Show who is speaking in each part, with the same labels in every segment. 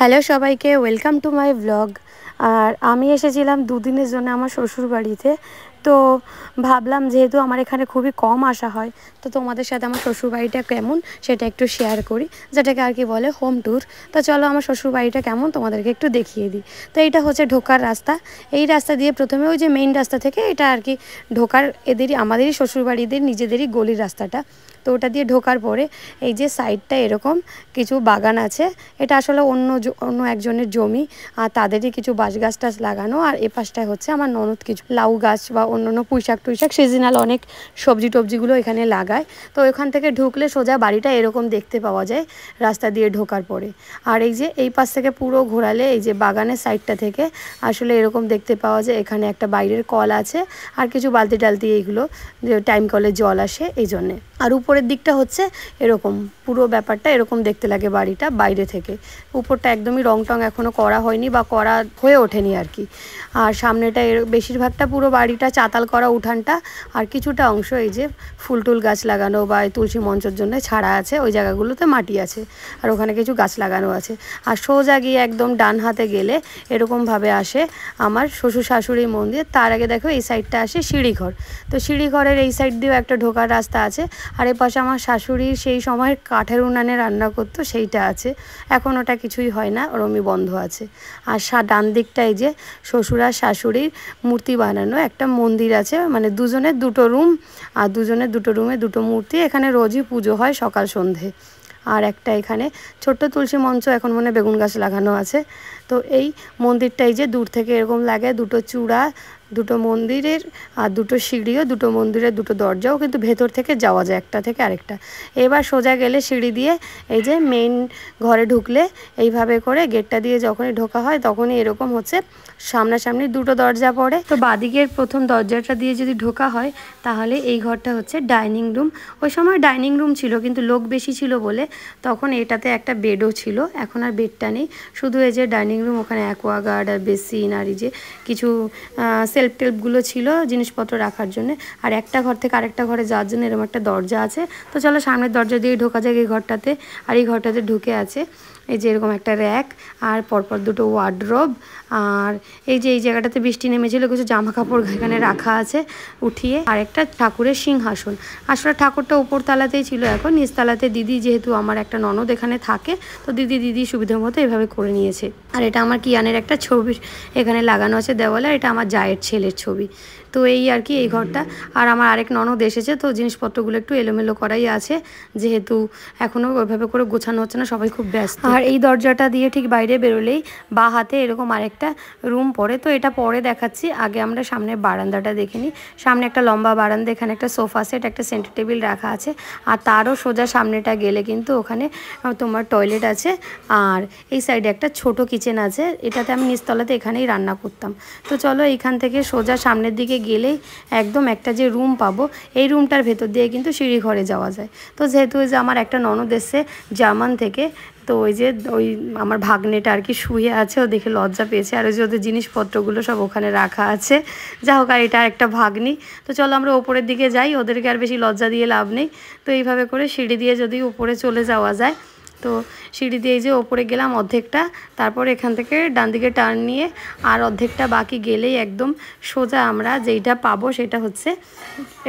Speaker 1: Hello সবাইকে, welcome to my blog. আর আমি এসেছিলাম দুদিনের জন্য আমার শ্বশুর বাড়িতে। তো ভাবলাম যেহেতু আমার এখানে খুবই কম আসা হয়, তো তোমাদের সাথে আমার শ্বশুর বাড়িটা কেমন সেটা একটু শেয়ার করি, যেটাকে আর কি বলে হোম ট্যুর। তো চলো আমার শ্বশুর বাড়িটা কেমন তোমাদেরকে একটু দেখিয়ে দিই। তো এইটা হচ্ছে ঢোকার রাস্তা। এই রাস্তা দিয়ে প্রথমে ওই যে মেইন রাস্তা থেকে এটা আর কি ঢোকার আমাদেরই শ্বশুর বাড়িদের নিজেদেরই গলির রাস্তাটা। তো ওটা দিয়ে ঢোকার পরে এই যে সাইডটা এরকম কিছু বাগান আছে। এটা আসলে অন্য একজনের জমি, আর তাদেরই কিছু বাঁশ গাছ টাছ লাগানো। আর এ পাশটায় হচ্ছে আমার ননদ কিছু লাউ গাছ বা অন্য পুঁইশাক টুইশাক সিজনাল অনেক সবজি টবজিগুলো এখানে লাগায়। তো এখান থেকে ঢুকলে সোজা বাড়িটা এরকম দেখতে পাওয়া যায় রাস্তা দিয়ে ঢোকার পরে। আর এই যে এই পাশ থেকে পুরো ঘোরালে এই যে বাগানের সাইডটা থেকে আসলে এরকম দেখতে পাওয়া যায়। এখানে একটা বাইরের কল আছে আর কিছু বালতি টালতি, এইগুলো যে টাইম কলে জল আসে এই জন্যে। আর উপরের দিকটা হচ্ছে এরকম, পুরো ব্যাপারটা এরকম দেখতে লাগে বাড়িটা বাইরে থেকে। উপরটা একদমই রং টং এখনও করা হয়নি বা করা হয়ে ওঠেনি আর কি। আর সামনেটা বেশিরভাগটা পুরো বাড়িটা চাতাল করা উঠানটা, আর কিছুটা অংশ এই যে ফুল টুল গাছ লাগানো বা তুলসী মঞ্চের জন্য ছাড়া আছে, ওই জায়গাগুলোতে মাটি আছে আর ওখানে কিছু গাছ লাগানো আছে। আর সোজা গিয়ে একদম ডান হাতে গেলে এরকমভাবে আসে আমার শ্বশুর শাশুড়ির মন্দির। তার আগে দেখো এই সাইডটা আসে সিঁড়িঘর। তো সিঁড়িঘরের এই সাইড দিয়েও একটা ঢোকার রাস্তা আছে। আর এ পাশে আমার শাশুড়ি সেই সময় কাঠের উনানে রান্না করতো, সেইটা আছে। এখন ওটা কিছুই হয় না, ওরমই বন্ধ আছে। আর ডান দিকটা এই যে শ্বশুর আর শাশুড়ির মূর্তি বানানো একটা মন্দির আছে, মানে দুজনের দুটো রুম, আর দুজনের দুটো রুমে দুটো মূর্তি। এখানে রোজই পুজো হয় সকাল সন্ধে। আর একটা এখানে ছোট্ট তুলসী মঞ্চ, এখন মনে বেগুন গাছ লাগানো আছে। তো এই মন্দিরটা এই যে দূর থেকে এরকম লাগে, দুটো চূড়া, দুটো মন্দিরের আর দুটো সিঁড়িও, দুটো মন্দিরের দুটো দরজাও কিন্তু ভেতর থেকে যাওয়া যায় একটা থেকে আরেকটা। এবার সোজা গেলে সিঁড়ি দিয়ে এই যে মেইন ঘরে ঢুকলে এইভাবে করে গেটটা দিয়ে যখনই ঢোকা হয় তখনই এরকম হচ্ছে সামনাসামনি দুটো দরজা পড়ে। তো বাদিকের প্রথম দরজাটা দিয়ে যদি ঢোকা হয় তাহলে এই ঘরটা হচ্ছে ডাইনিং রুম। ওই সময় ডাইনিং রুম ছিল কিন্তু লোক বেশি ছিল বলে তখন এটাতে একটা বেডও ছিল, এখন আর বেডটা নেই, শুধু এই যে ডাইনিং রুম। ওখানে অ্যাকোয়াগার্ড আর বেসিন আর এই যে কিছু সেলফ টেলফগুলো ছিল জিনিসপত্র রাখার জন্য। আর একটা ঘর থেকে আরেকটা ঘরে যাওয়ার জন্য এরকম একটা দরজা আছে। তো চলো সামনের দরজা দিয়ে ঢোকা যায় এই ঘরটাতে। আর এই ঘরটাতে ঢুকে আছে এই যে এরকম একটা র্যাক আর পরপর দুটো ওয়ার্ডরোব। আর এই যে এই জায়গাটাতে বৃষ্টি নেমেছিল, কিছু জামা কাপড় এখানে রাখা আছে উঠিয়ে। আর একটা ঠাকুরের সিংহাসন। আসলে ঠাকুরটা উপর তালাতেই ছিল, এখন নিচতলাতে দিদি, যেহেতু আমার একটা ননদ এখানে থাকে, তো দিদি সুবিধা মতো এভাবে করে নিয়েছে। আর এটা আমার কিয়ানের একটা ছবি এখানে লাগানো আছে দেওয়ালে, এটা আমার জায়ের ছেলের ছবি। তো এই আর কি এই ঘরটা। আর আমার আরেক ননদ এসেছে, তো জিনিসপত্রগুলো একটু এলোমেলো করাই আছে, যেহেতু এখনও ওইভাবে করে গোছানো হচ্ছে না, সবাই খুব ব্যস্ত। আর এই দরজাটা দিয়ে ঠিক বাইরে বেরোলেই বা হাতে এরকম আরেকটা রুম পড়ে। তো এটা পরে দেখাচ্ছি, আগে আমরা সামনের বারান্দাটা দেখে নিই। সামনে একটা লম্বা বারান্দা, এখানে একটা সোফা সেট, একটা সেন্টার টেবিল রাখা আছে। আর তারও সোজা সামনেটা গেলে কিন্তু ওখানে তোমার টয়লেট আছে। আর এই সাইডে একটা ছোট কিচেন আছে, এটাতে আমি নিচতলাতে এখানেই রান্না করতাম। তো চলো এইখান থেকে সোজা সামনের দিকে গেলেই একদম একটা যে রুম পাবো, এই রুমটার ভেতর দিয়ে কিন্তু সিঁড়ি ঘরে যাওয়া যায়। তো যেহেতু যে আমার একটা ননদ এসছে জার্মান থেকে, তো ওই যে ওই আমার ভাগ্নেটা আর কি শুয়ে আছে, ও দেখে লজ্জা পেয়েছে। আর ওই যে ওদের জিনিসপত্রগুলো সব ওখানে রাখা আছে। যা হোক, আর এটা একটা ভাগ্নি। তো চলো আমরা ওপরের দিকে যাই, ওদেরকে আর বেশি লজ্জা দিয়ে লাভ নেই। তো এইভাবে করে সিঁড়ি দিয়ে যদি উপরে চলে যাওয়া যায়, তো সিঁড়ি দিয়ে যে ওপরে গেলাম অর্ধেকটা, তারপর এখান থেকে ডান দিকে টার্ন নিয়ে আর অর্ধেকটা বাকি গেলেই একদম সোজা আমরা যেইটা পাবো সেটা হচ্ছে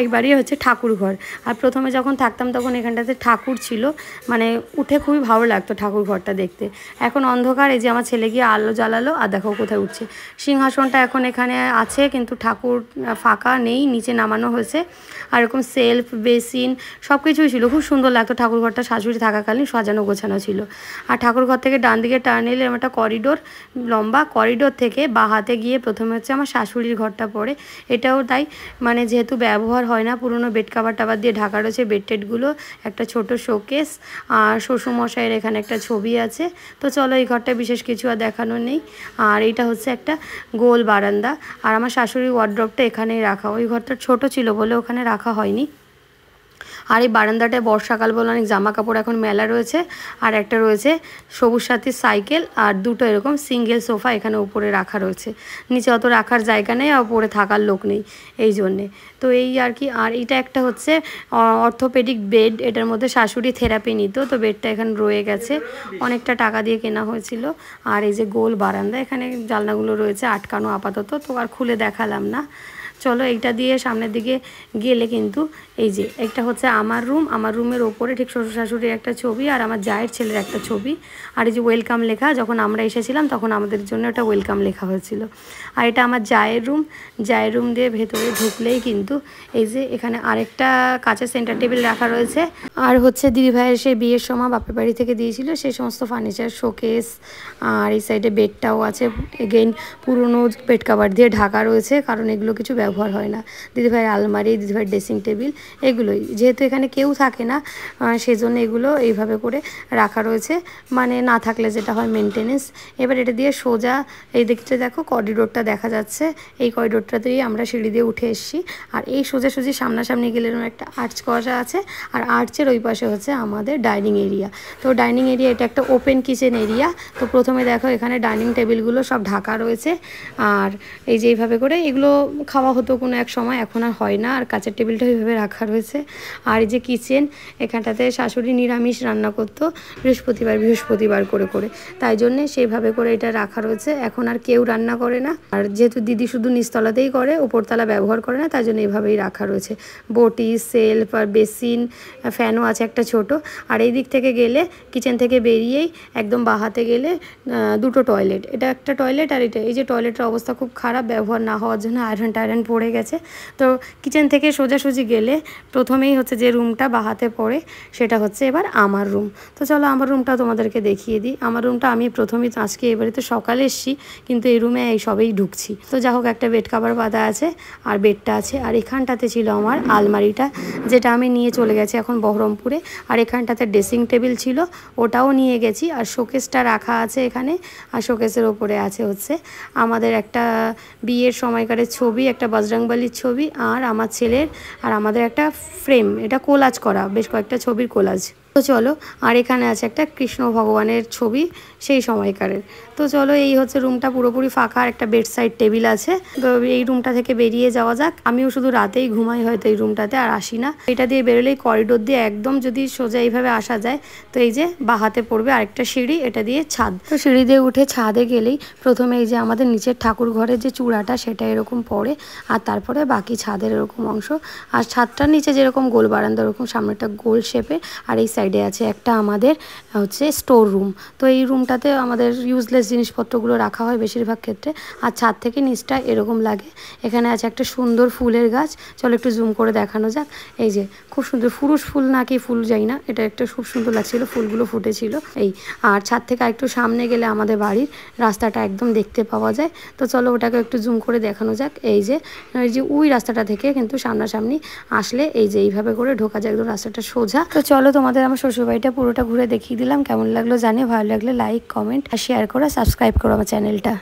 Speaker 1: একবারই হচ্ছে ঠাকুর ঘর। আর প্রথমে যখন থাকতাম তখন এখানটাতে ঠাকুর ছিল, মানে উঠে খুবই ভালো লাগতো ঠাকুর ঘরটা দেখতে। এখন অন্ধকার, এই যে আমার ছেলে গিয়ে আলো জ্বালালো আর দেখো কোথায় উঠছে। সিংহাসনটা এখন এখানে আছে কিন্তু ঠাকুর ফাঁকা নেই, নিচে নামানো হয়েছে। আর এরকম সেলফ বেসিন সব কিছুই ছিল, খুব সুন্দর লাগতো ঠাকুর ঘরটা শাশুড়ি থাকাকালীন, সাজানো গোছানো ছিল। আর ঠাকুর ঘর থেকে ডান দিকে টার্ন নিলে একটা করিডোর, লম্বা করিডোর থেকে বাঁ হাতে গিয়ে প্রথমে হচ্ছে আমার শাশুড়ির ঘরটা পড়ে। এটাও তাই, মানে যেহেতু ব্যবহার হয় না, পুরনো বেড কাভার টাভার দিয়ে ঢাকা রয়েছে বেড টেডগুলো, একটা ছোট শোকেস। আর শ্বশুরমশাইয়ের এখানে একটা ছবি আছে। তো চলো এই ঘরটা বিশেষ কিছু আর দেখানো নেই। আর এইটা হচ্ছে একটা গোল বারান্দা। আর আমার শাশুড়ির ওয়ার্ড্রপটা এখানেই রাখা, ওই ঘরটা ছোট ছিল বলে ওখানে রাখা হয়নি। আর এই বারান্দাটায় বর্ষাকাল বলে অনেক জামা কাপড় এখন মেলা রয়েছে। আর একটা রয়েছে সবুজ সাথীর সাইকেল, আর দুটো এরকম সিঙ্গেল সোফা এখানে উপরে রাখা রয়েছে। নিচে অত রাখার জায়গা নেই আর উপরে থাকার লোক নেই, এই জন্যে। তো এই আর কি। আর এটা একটা হচ্ছে অর্থোপেডিক বেড, এটার মধ্যে শাশুড়ি থেরাপি নিত, তো বেডটা এখানে রয়ে গেছে, অনেকটা টাকা দিয়ে কেনা হয়েছিল। আর এই যে গোল বারান্দা, এখানে জানলাগুলো রয়েছে আটকানো আপাতত, তো আর খুলে দেখালাম না। চলো এইটা দিয়ে সামনের দিকে গেলে কিন্তু এই যে একটা হচ্ছে আমার রুম, আমার রুমের ওপরে ঠিক শ্বশুর শাশুড়ির একটা ছবি আর আমার জায়ের ছেলের একটা ছবি। আর এই যে ওয়েলকাম লেখা, যখন আমরা এসেছিলাম তখন আমাদের জন্য একটা ওয়েলকাম লেখা হয়েছিল। আর এটা আমার জায়ের রুম, জায়ের রুম দিয়ে ভেতরে ঢুকলেই কিন্তু এই যে এখানে আরেকটা কাঁচের সেন্টার টেবিল রাখা রয়েছে। আর হচ্ছে দিদিভাইয়ের সেই বিয়ের সময় বাপের বাড়ি থেকে দিয়েছিল সেই সমস্ত ফার্নিচার, শোকেস। আর এই সাইডে বেডটাও আছে, এগেইন পুরনো বেড কাভার দিয়ে ঢাকা রয়েছে, কারণ এগুলো কিছু ব্যবহার হয় না। দিদিভাইয়ের আলমারি, দিদিভাইয়ের ড্রেসিং টেবিল, এগুলোই যেহেতু এখানে কেউ থাকে না সেজন্য এগুলো এইভাবে করে রাখা রয়েছে, মানে না থাকলে যেটা হয় মেনটেনেন্স। এবার এটা দিয়ে সোজা এই দিকটা দেখো করিডোরটা দেখা যাচ্ছে, এই করিডোরটা দিয়ে আমরা সিঁড়ি দিয়ে উঠে এসেছি। আর এই সোজাসুজি সামনাসামনি গেলে একটা আর্চ করা আছে, আর আর্চের ওই পাশে হচ্ছে আমাদের ডাইনিং এরিয়া। তো ডাইনিং এরিয়া এটা একটা ওপেন কিচেন এরিয়া। তো প্রথমে দেখো এখানে ডাইনিং টেবিলগুলো সব ঢাকা রয়েছে, আর এই যে এইভাবে করে এগুলো খাওয়া হতো কোনো এক সময়, এখন আর হয় না। আর কাঁচের টেবিলটা এইভাবে রাখা রয়েছে। আর এই যে কিচেন, এখানটাতে শাশুড়ি নিরামিষ রান্না করতো বৃহস্পতিবার করে করে, তাই জন্যে সেইভাবে করে এটা রাখা রয়েছে। এখন আর কেউ রান্না করে না, আর যেহেতু দিদি শুধু নিচতলাতেই করে, উপরতলা ব্যবহার করে না, তাই জন্য এইভাবেই রাখা রয়েছে। বটি, সেলফ আর বেসিন, ফ্যানও আছে একটা ছোট। আর এই দিক থেকে গেলে কিচেন থেকে বেরিয়েই একদম বাহাতে গেলে দুটো টয়লেট, এটা একটা টয়লেট আর এটা। এই যে টয়লেটের অবস্থা খুব খারাপ, ব্যবহার না হওয়ার জন্য আয়রন পড়ে গেছে। তো কিচেন থেকে সোজাসুজি গেলে প্রথমেই হচ্ছে যে রুমটা বাহাতে পড়ে সেটা হচ্ছে এবার আমার রুম। তো চলো আমার রুমটা তোমাদেরকে দেখিয়ে দিই। আমার রুমটা আমি প্রথমেই আজকে এবারে তো সকালে এসেছি, কিন্তু এই রুমে এই সবেই ঢুকছি। তো যা হোক, একটা বেড কাভার বাঁধা আছে আর বেডটা আছে। আর এখানটাতে ছিল আমার আলমারিটা, যেটা আমি নিয়ে চলে গেছি এখন বহরমপুরে। আর এখানটাতে ড্রেসিং টেবিল ছিল, ওটাও নিয়ে গেছি। আর শোকেসটা রাখা আছে এখানে, আর শোকেসের ওপরে আছে হচ্ছে আমাদের একটা বিয়ের সময়কারের ছবি, একটা বজরংবলীর ছবি, আর আমার ছেলের আর আমাদের একটা ফ্রেম, এটা কোলাজ করা, বেশ কয়েকটা ছবির কোলাজ। তো চলো, আর এখানে আছে একটা কৃষ্ণ ভগবানের ছবি সেই সময়কারের। তো চলো, এই হচ্ছে রুমটা পুরোপুরি ফাঁকা, আর একটা বেড সাইড টেবিল আছে। তো এই রুমটা থেকে বেরিয়ে যাওয়া যাক। আমিও শুধু রাতেই ঘুমাই হয়তো এই রুমটাতে, আর আসি না। এটা দিয়ে বেরোলেই করিডোর দিয়ে একদম যদি সোজা এইভাবে আসা যায়, তো এই যে বাহাতে পড়বে আরেকটা সিঁড়ি, এটা দিয়ে ছাদ। তো সিঁড়ি দিয়ে উঠে ছাদে গেলেই প্রথমে এই যে আমাদের নিচের ঠাকুর ঘরের যে চূড়াটা সেটা এরকম পড়ে, আর তারপরে বাকি ছাদের এরকম অংশ। আর ছাদটার নিচে যেরকম গোল বারান্দা, ওরকম সামনেটা গোল শেপের। আর এই সাইডে আছে একটা আমাদের হচ্ছে স্টোর রুম। তো এই রুমটাতে আমাদের ইউজলেস জিনিসপত্রগুলো রাখা হয় বেশিরভাগ ক্ষেত্রে। আর ছাদ থেকে নিচটা এরকম লাগে। এখানে আছে একটা সুন্দর ফুলের গাছ, চলো একটু জুম করে দেখানো যাক। এই যে খুব সুন্দর ফুরুষ ফুল নাকি ফুল যাই না, এটা একটা খুব সুন্দর লাগছিল, ফুলগুলো ফুটেছিল এই। আর ছাদ থেকে আরেকটু সামনে গেলে আমাদের বাড়ির রাস্তাটা একদম দেখতে পাওয়া যায়। তো চলো ওটাকে একটু জুম করে দেখানো যাক। এই যে ওই রাস্তাটা থেকে কিন্তু সামনাসামনি আসলে এই যে এইভাবে করে ঢোকা যায়, একদম রাস্তাটা সোজা। তো চলো তোমাদের আমার শ্বশুরবাড়িটা পুরোটা ঘুরে দেখিয়ে দিলাম। কেমন লাগলো জানিও, ভালো লাগলে লাইক, কমেন্ট আর শেয়ার করো, সাবস্ক্রাইব করো আমার চ্যানেলটা।